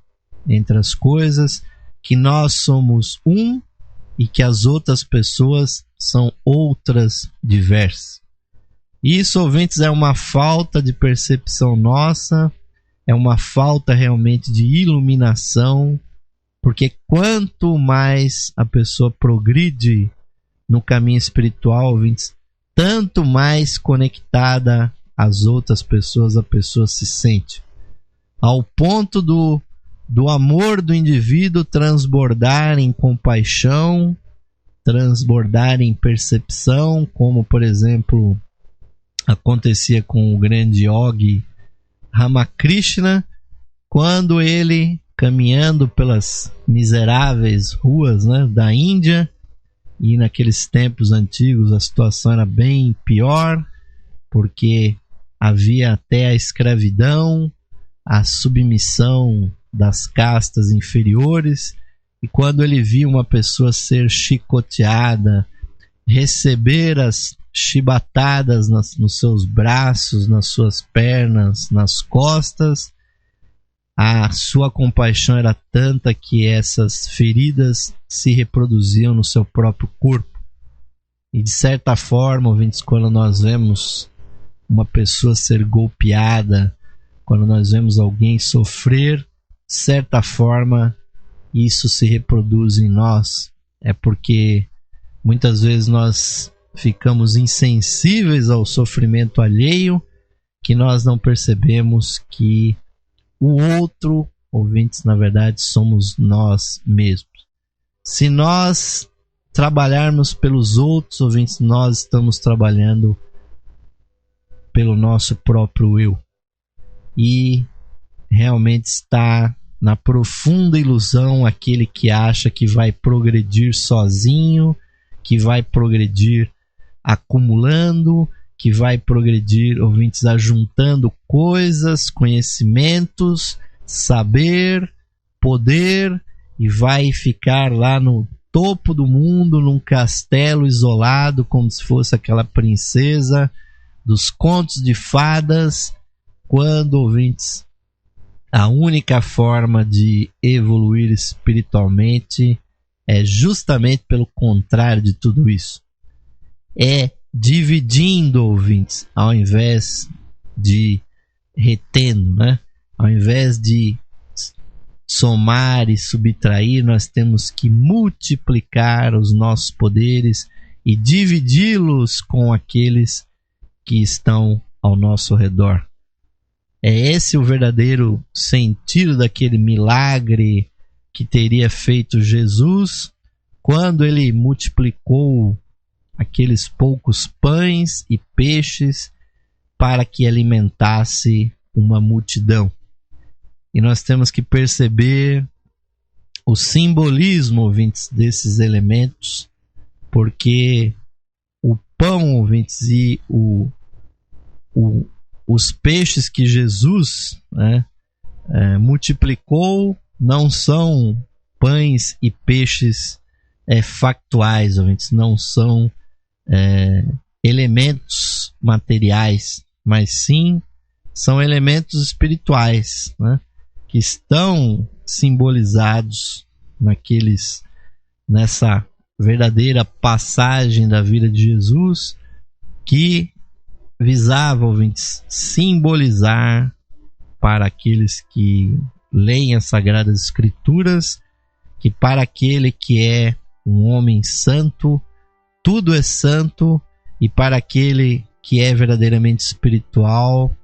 entre as coisas, que nós somos um e que as outras pessoas são outras diversas. Isso, ouvintes, é uma falta de percepção nossa, é uma falta realmente de iluminação, porque quanto mais a pessoa progride no caminho espiritual, ouvintes, tanto mais conectada às outras pessoas a pessoa se sente, ao ponto do amor do indivíduo transbordar em compaixão, transbordar em percepção, como, por exemplo, acontecia com o grande yogi Ramakrishna, quando ele, caminhando pelas miseráveis ruas, né, da Índia, e naqueles tempos antigos a situação era bem pior, porque havia até a escravidão, a submissão das castas inferiores, e quando ele viu uma pessoa ser chicoteada, receber as chibatadas nos seus braços, nas suas pernas, nas costas, a sua compaixão era tanta que essas feridas se reproduziam no seu próprio corpo. E de certa forma, ouvintes, quando nós vemos uma pessoa ser golpeada, quando nós vemos alguém sofrer, de certa forma, isso se reproduz em nós. É porque muitas vezes nós ficamos insensíveis ao sofrimento alheio que nós não percebemos que o outro, ouvintes, na verdade, somos nós mesmos. Se nós trabalharmos pelos outros, ouvintes, nós estamos trabalhando pelo nosso próprio eu. E realmente está na profunda ilusão aquele que acha que vai progredir sozinho, que vai progredir acumulando, que vai progredir, ouvintes, ajuntando coisas, conhecimentos, saber, poder, e vai ficar lá no topo do mundo, num castelo isolado, como se fosse aquela princesa dos contos de fadas, quando, ouvintes, a única forma de evoluir espiritualmente é justamente pelo contrário de tudo isso. É dividindo, ouvintes, ao invés de retendo, né? Ao invés de somar e subtrair, nós temos que multiplicar os nossos poderes e dividi-los com aqueles que estão ao nosso redor. É esse o verdadeiro sentido daquele milagre que teria feito Jesus quando ele multiplicou aqueles poucos pães e peixes para que alimentasse uma multidão. E nós temos que perceber o simbolismo, ouvintes, desses elementos, porque o pão, ouvintes, e os peixes que Jesus, né, multiplicou não são pães e peixes factuais, ouvintes, não são elementos materiais, mas sim são elementos espirituais, né, que estão simbolizados nessa verdadeira passagem da vida de Jesus, que visava, ouvintes, simbolizar para aqueles que leem as Sagradas Escrituras que para aquele que é um homem santo, tudo é santo, e para aquele que é verdadeiramente espiritual,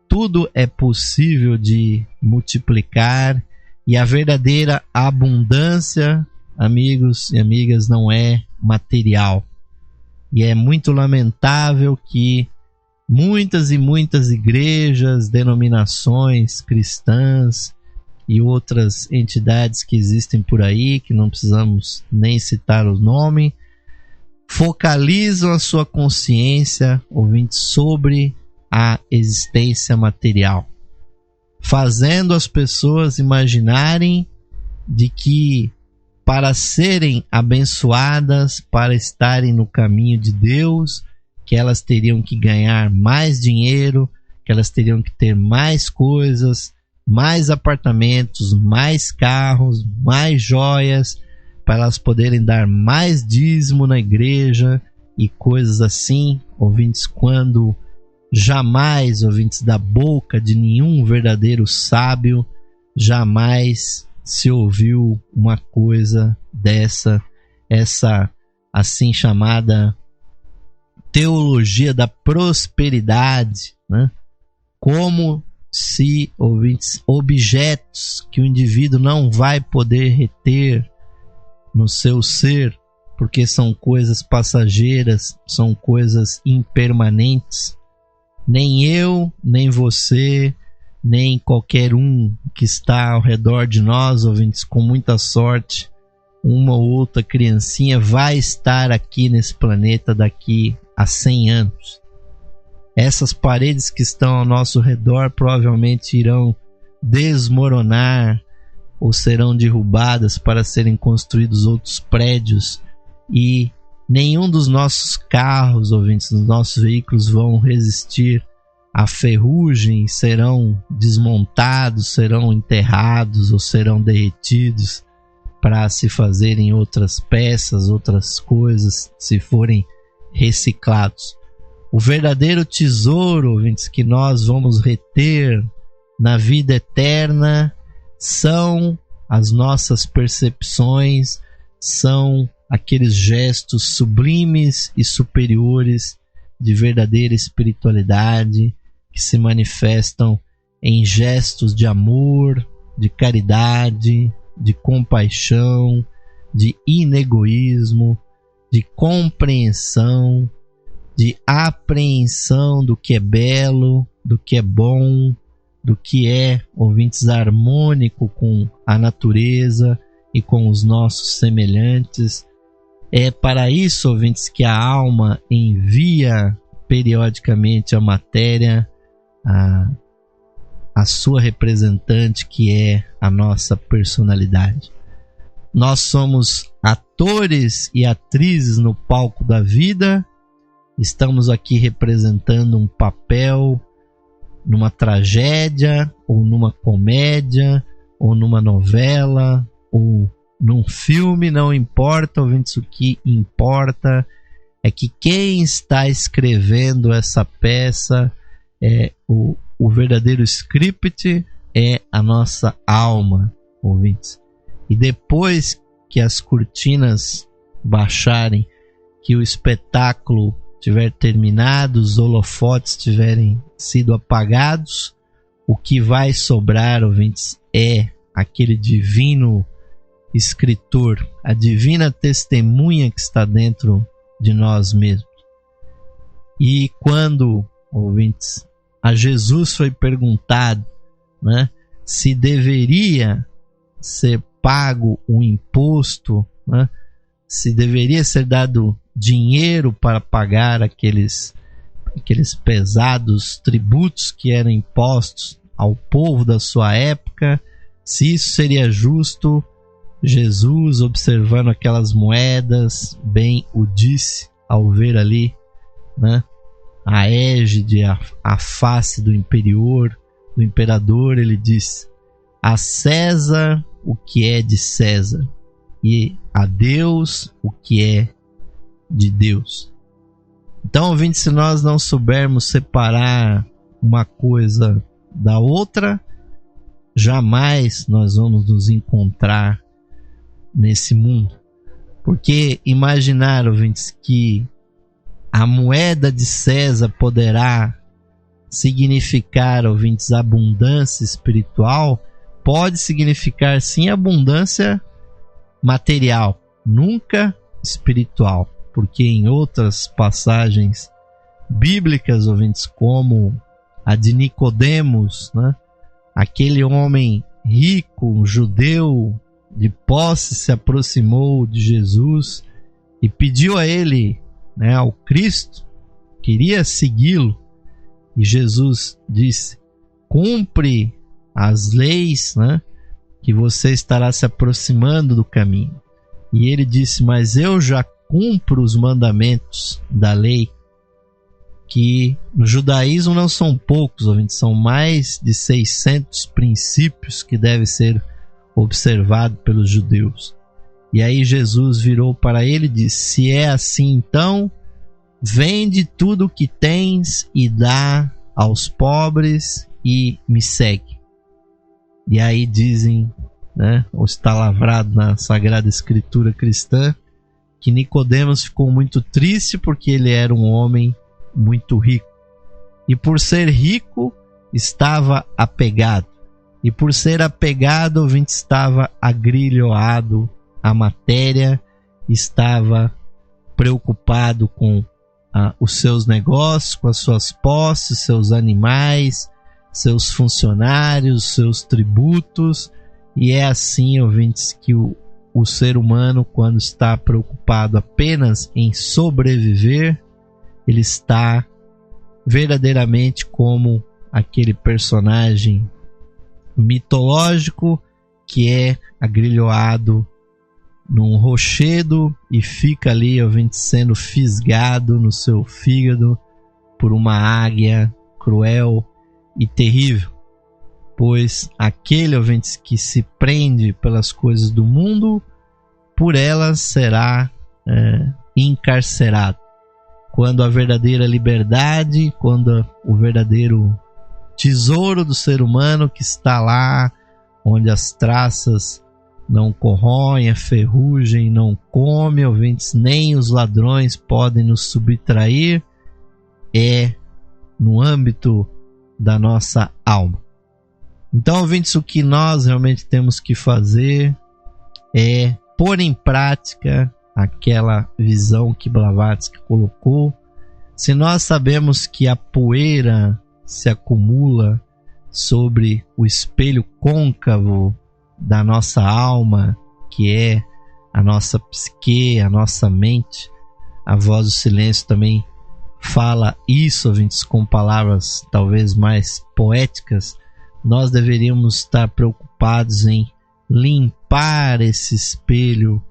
tudo é possível de multiplicar, e a verdadeira abundância, amigos e amigas, não é material. E é muito lamentável que muitas e muitas igrejas, denominações cristãs e outras entidades que existem por aí, que não precisamos nem citar o nome, focalizam a sua consciência, ouvintes, sobre a existência material, fazendo as pessoas imaginarem de que para serem abençoadas, para estarem no caminho de Deus, que elas teriam que ganhar mais dinheiro, que elas teriam que ter mais coisas, mais apartamentos, mais carros, mais joias, para elas poderem dar mais dízimo na igreja e coisas assim, ouvintes, quando jamais, ouvintes, da boca de nenhum verdadeiro sábio, jamais se ouviu uma coisa dessa, essa assim chamada teologia da prosperidade, né? Como se, ouvintes, objetos que o indivíduo não vai poder reter no seu ser, porque são coisas passageiras, são coisas impermanentes, nem eu, nem você, nem qualquer um que está ao redor de nós, ouvintes, com muita sorte, uma ou outra criancinha vai estar aqui nesse planeta daqui a 100 anos. Essas paredes que estão ao nosso redor provavelmente irão desmoronar ou serão derrubadas para serem construídos outros prédios, e nenhum dos nossos carros, ouvintes, dos nossos veículos vão resistir à ferrugem, serão desmontados, serão enterrados ou serão derretidos para se fazerem outras peças, outras coisas, se forem reciclados. O verdadeiro tesouro, ouvintes, que nós vamos reter na vida eterna são as nossas percepções, são aqueles gestos sublimes e superiores de verdadeira espiritualidade, que se manifestam em gestos de amor, de caridade, de compaixão, de inegoísmo, de compreensão, de apreensão do que é belo, do que é bom, do que é, ouvintes, harmônico com a natureza e com os nossos semelhantes. É para isso, ouvintes, que a alma envia periodicamente a matéria a sua representante, que é a nossa personalidade. Nós somos atores e atrizes no palco da vida. Estamos aqui representando um papel numa tragédia, ou numa comédia, ou numa novela, ou num filme, não importa, ouvintes, o que importa é que quem está escrevendo essa peça, o verdadeiro script, é a nossa alma, ouvintes. E depois que as cortinas baixarem, que o espetáculo tiver terminado, os holofotes tiverem sido apagados, o que vai sobrar, ouvintes, é aquele divino escritor, a divina testemunha que está dentro de nós mesmos. E quando, ouvintes, a Jesus foi perguntado, né, se deveria ser pago um imposto, né, se deveria ser dado dinheiro para pagar aqueles pesados tributos que eram impostos ao povo da sua época, se isso seria justo, Jesus, observando aquelas moedas, bem o disse ao ver ali, né, a égide, a face do imperador, ele disse: a César o que é de César, e a Deus o que é de Deus. Então, ouvinte, se nós não soubermos separar uma coisa da outra, jamais nós vamos nos encontrar nesse mundo. Porque imaginar, ouvintes, que a moeda de César poderá significar, ouvintes, abundância espiritual, pode significar sim abundância material, nunca espiritual. Porque em outras passagens bíblicas, ouvintes, como a de Nicodemos, né, aquele homem rico, judeu, de posse, se aproximou de Jesus e pediu a ele, né, ao Cristo, queria segui-lo, e Jesus disse: cumpre as leis, né, que você estará se aproximando do caminho. E ele disse: mas eu já cumpro os mandamentos da lei, que no judaísmo não são poucos, ouvintes, são mais de 600 princípios que devem ser observados pelos judeus. E aí Jesus virou para ele e disse: se é assim, então vende tudo o que tens e dá aos pobres e me segue. E aí dizem, né, ou está lavrado na Sagrada Escritura cristã, que Nicodemos ficou muito triste porque ele era um homem muito rico. E por ser rico, estava apegado. E por ser apegado, ouvinte, estava agrilhoado à matéria, estava preocupado com os seus negócios, com as suas posses, seus animais, seus funcionários, seus tributos. E é assim, ouvintes, que o ser humano, quando está preocupado apenas em sobreviver, ele está verdadeiramente como aquele personagem mitológico que é agrilhoado num rochedo e fica ali, ouvinte, sendo fisgado no seu fígado por uma águia cruel e terrível. Pois aquele, ouvinte, que se prende pelas coisas do mundo, por elas será encarcerado. Quando a verdadeira liberdade, quando o verdadeiro tesouro do ser humano, que está lá onde as traças não corroem, a ferrugem não come, ouvintes, nem os ladrões podem nos subtrair, é no âmbito da nossa alma. Então, ouvintes, o que nós realmente temos que fazer é pôr em prática aquela visão que Blavatsky colocou. Se nós sabemos que a poeira se acumula sobre o espelho côncavo da nossa alma, que é a nossa psique, a nossa mente, a voz do silêncio também fala isso, ouvintes, com palavras talvez mais poéticas. Nós deveríamos estar preocupados em limpar esse espelho,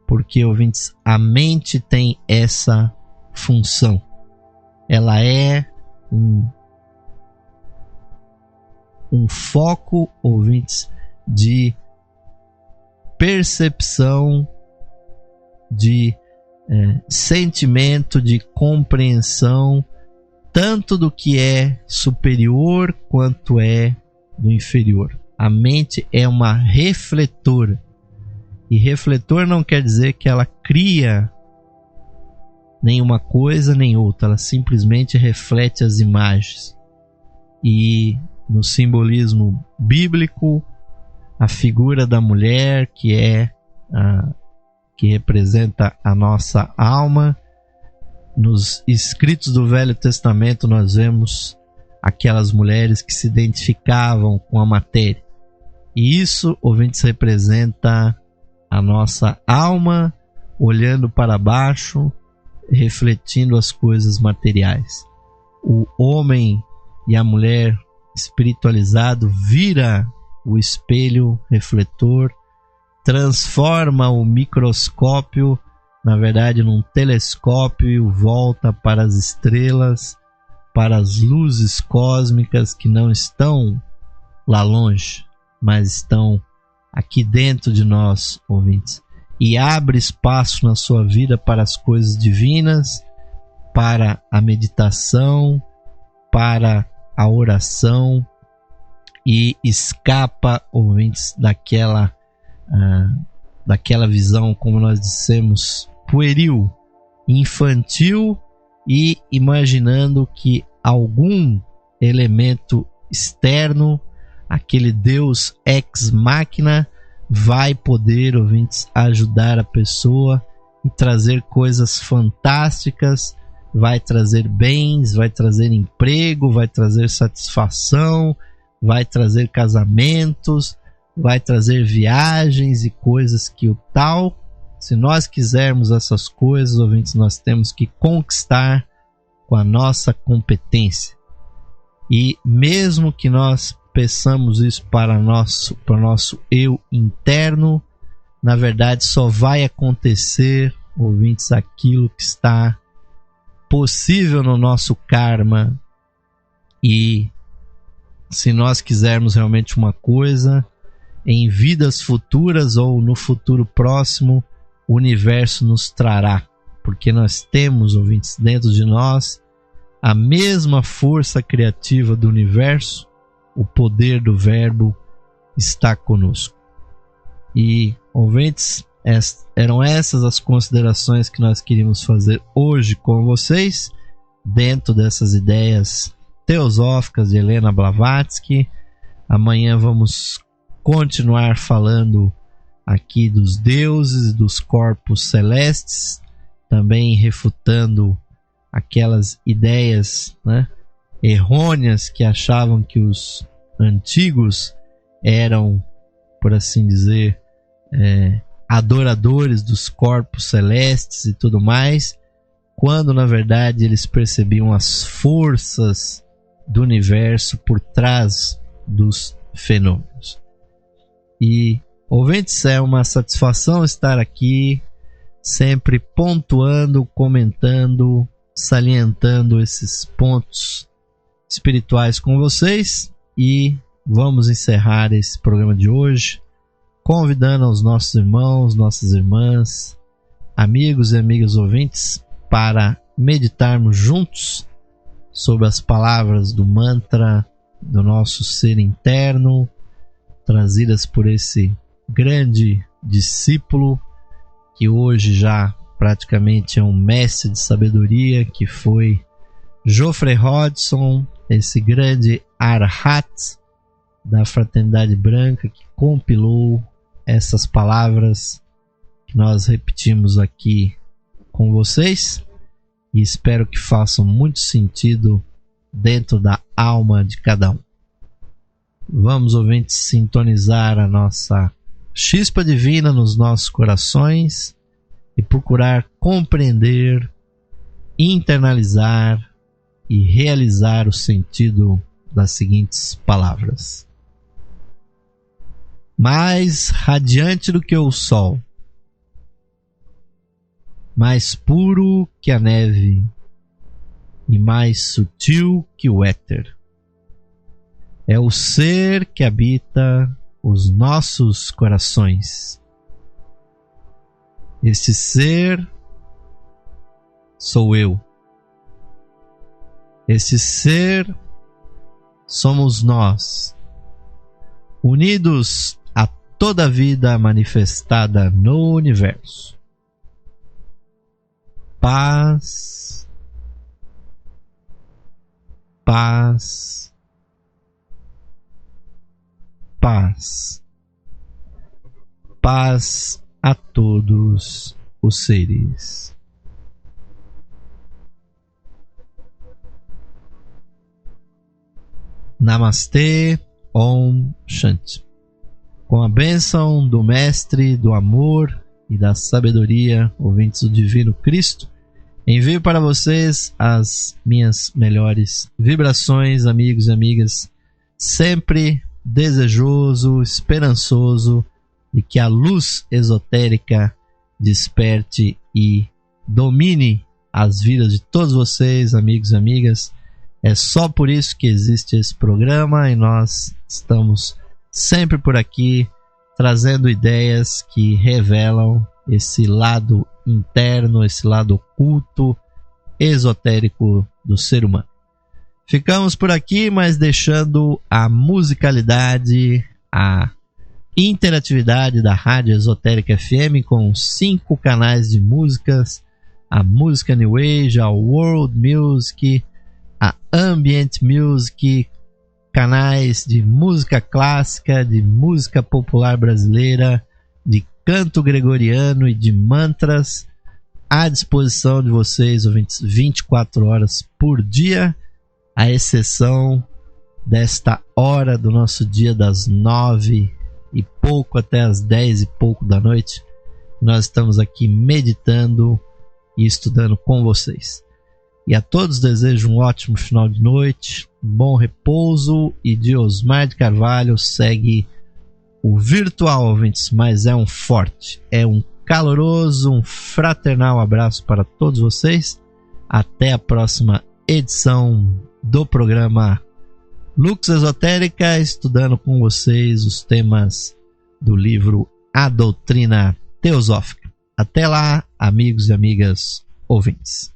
porque, ouvintes, a mente tem essa função. Ela é um foco, ouvintes, de percepção, de sentimento, de compreensão, tanto do que é superior quanto é do inferior. A mente é uma refletora. E refletor não quer dizer que ela cria nenhuma coisa nem outra, ela simplesmente reflete as imagens. E no simbolismo bíblico, a figura da mulher, que representa a nossa alma, nos escritos do Velho Testamento nós vemos aquelas mulheres que se identificavam com a matéria. E isso, ouvintes, representa a nossa alma olhando para baixo, refletindo as coisas materiais. O homem e a mulher espiritualizado vira o espelho refletor, transforma o microscópio, na verdade, num telescópio e o volta para as estrelas, para as luzes cósmicas que não estão lá longe, mas estão aqui dentro de nós, ouvintes, e abre espaço na sua vida para as coisas divinas, para a meditação, para a oração, e escapa, ouvintes, daquela visão, como nós dissemos, pueril, infantil, e imaginando que algum elemento externo, aquele Deus ex machina, vai poder, ouvintes, ajudar a pessoa e trazer coisas fantásticas, vai trazer bens, vai trazer emprego, vai trazer satisfação, vai trazer casamentos, vai trazer viagens e coisas que o tal. Se nós quisermos essas coisas, ouvintes, nós temos que conquistar com a nossa competência. E mesmo que nós peçamos isso para o nosso eu interno, na verdade só vai acontecer, ouvintes, aquilo que está possível no nosso karma. E se nós quisermos realmente uma coisa, em vidas futuras ou no futuro próximo, o universo nos trará, porque nós temos, ouvintes, dentro de nós a mesma força criativa do universo. O poder do verbo está conosco. E, ouvintes, eram essas as considerações que nós queríamos fazer hoje com vocês, dentro dessas ideias teosóficas de Helena Blavatsky. Amanhã vamos continuar falando aqui dos deuses, dos corpos celestes, também refutando aquelas ideias, errôneas, que achavam que os antigos eram, por assim dizer, adoradores dos corpos celestes e tudo mais, quando na verdade eles percebiam as forças do universo por trás dos fenômenos. E, ouvintes, é uma satisfação estar aqui, sempre pontuando, comentando, salientando esses pontos espirituais com vocês. E vamos encerrar esse programa de hoje convidando aos nossos irmãos, nossas irmãs, amigos e amigas ouvintes, para meditarmos juntos sobre as palavras do mantra do nosso ser interno, trazidas por esse grande discípulo, que hoje já praticamente é um mestre de sabedoria, que foi Geoffrey Hodgson, esse grande Arhat, da Fraternidade Branca, que compilou essas palavras que nós repetimos aqui com vocês e espero que façam muito sentido dentro da alma de cada um. Vamos, ouvintes, sintonizar a nossa chispa divina nos nossos corações e procurar compreender, internalizar e realizar o sentido das seguintes palavras. Mais radiante do que o sol, mais puro que a neve e mais sutil que o éter, é o ser que habita os nossos corações. Esse ser sou eu. Esse ser somos nós, unidos a toda a vida manifestada no universo. Paz, paz, paz, paz a todos os seres. Namastê, Om Shanti. Com a bênção do Mestre, do amor e da sabedoria, ouvintes do Divino Cristo, envio para vocês as minhas melhores vibrações, amigos e amigas, sempre desejoso, esperançoso de que a luz esotérica desperte e domine as vidas de todos vocês, amigos e amigas. É só por isso que existe esse programa e nós estamos sempre por aqui trazendo ideias que revelam esse lado interno, esse lado oculto, esotérico do ser humano. Ficamos por aqui, mas deixando a musicalidade, a interatividade da Rádio Esotérica FM com 5 canais de músicas, a música New Age, a World Music, a Ambient Music, canais de música clássica, de música popular brasileira, de canto gregoriano e de mantras à disposição de vocês, ouvintes, 24 horas por dia, à exceção desta hora do nosso dia das 9 e pouco até as 10 e pouco da noite. Nós estamos aqui meditando e estudando com vocês. E a todos desejo um ótimo final de noite, um bom repouso, e de Osmar de Carvalho segue o virtual, ouvintes, mas é um forte, é um caloroso, um fraternal abraço para todos vocês. Até a próxima edição do programa Lux Esotérica, estudando com vocês os temas do livro A Doutrina Teosófica. Até lá, amigos e amigas ouvintes.